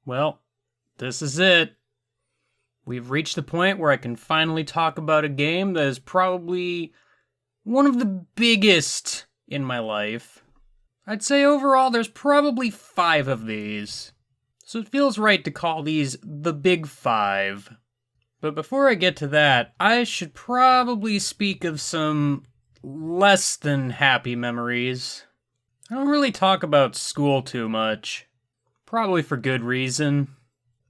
Well, this is it. We've reached the point where I can finally talk about a game that is probably one of the biggest in my life. I'd say overall there's probably 5 of these. So it feels right to call these the Big Five. But before I get to that, I should probably speak of some less than happy memories. I don't really talk about school too much. Probably for good reason.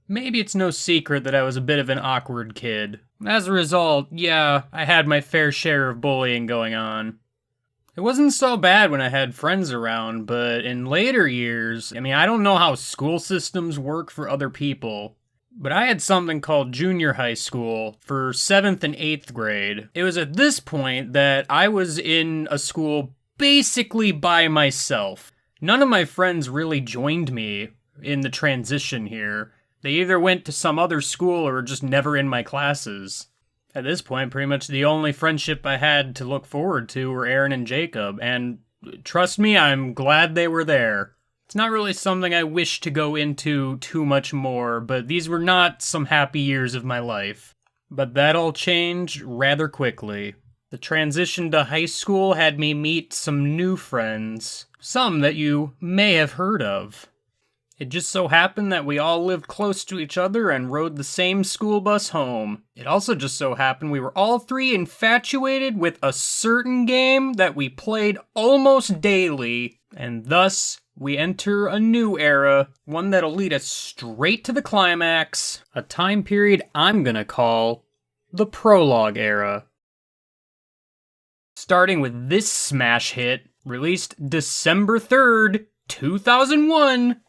Maybe it's no secret that I was a bit of an awkward kid. As a result, yeah, I had my fair share of bullying going on. It wasn't so bad when I had friends around, but in later years, I don't know how school systems work for other people, but I had something called junior high school for 7th and 8th grade. It was at this point that I was in a school basically by myself. None of my friends really joined me in the transition here. They either went to some other school or were just never in my classes. At this point, pretty much the only friendship I had to look forward to were Aaron and Jacob, and trust me, I'm glad they were there. It's not really something I wish to go into too much more, but these were not some happy years of my life. But that all changed rather quickly. The transition to high school had me meet some new friends, some that you may have heard of. It just so happened that we all lived close to each other and rode the same school bus home. It also just so happened we were all 3 infatuated with a certain game that we played almost daily, and thus we enter a new era, one that'll lead us straight to the climax, a time period I'm gonna call the Prologue Era. Starting with this smash hit, released December 3rd, 2001,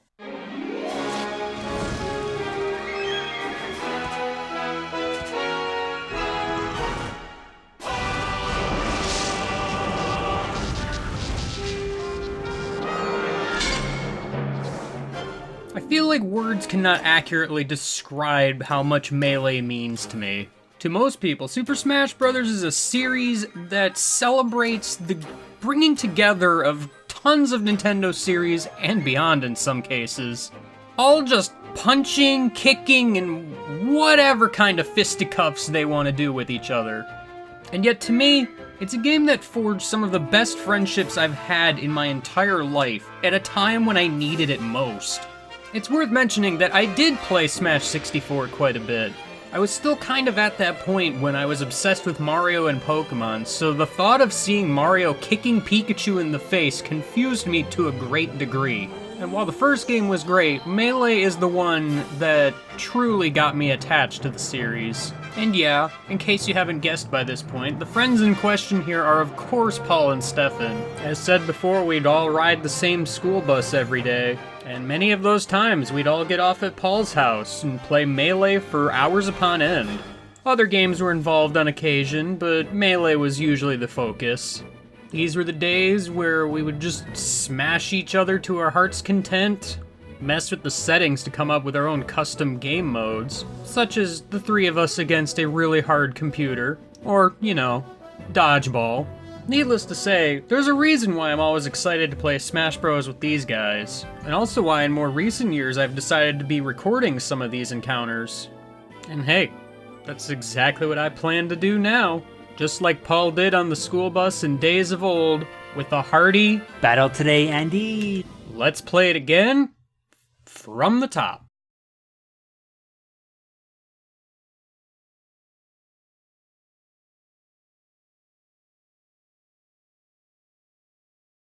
I feel like words cannot accurately describe how much Melee means to me. To most people, Super Smash Bros. Is a series that celebrates the bringing together of tons of Nintendo series and beyond in some cases. All just punching, kicking, and whatever kind of fisticuffs they want to do with each other. And yet to me, it's a game that forged some of the best friendships I've had in my entire life at a time when I needed it most. It's worth mentioning that I did play Smash 64 quite a bit. I was still kind of at that point when I was obsessed with Mario and Pokemon, so the thought of seeing Mario kicking Pikachu in the face confused me to a great degree. And while the first game was great, Melee is the one that truly got me attached to the series. And yeah, in case you haven't guessed by this point, the friends in question here are of course Paul and Stefan. As said before, we'd all ride the same school bus every day. And many of those times, we'd all get off at Paul's house and play Melee for hours upon end. Other games were involved on occasion, but Melee was usually the focus. These were the days where we would just smash each other to our heart's content, mess with the settings to come up with our own custom game modes, such as the 3 of us against a really hard computer, or, dodgeball. Needless to say, there's a reason why I'm always excited to play Smash Bros. With these guys, and also why in more recent years I've decided to be recording some of these encounters. And hey, that's exactly what I plan to do now. Just like Paul did on the school bus in days of old, with a hearty, battle today, Andy! Let's play it again, from the top.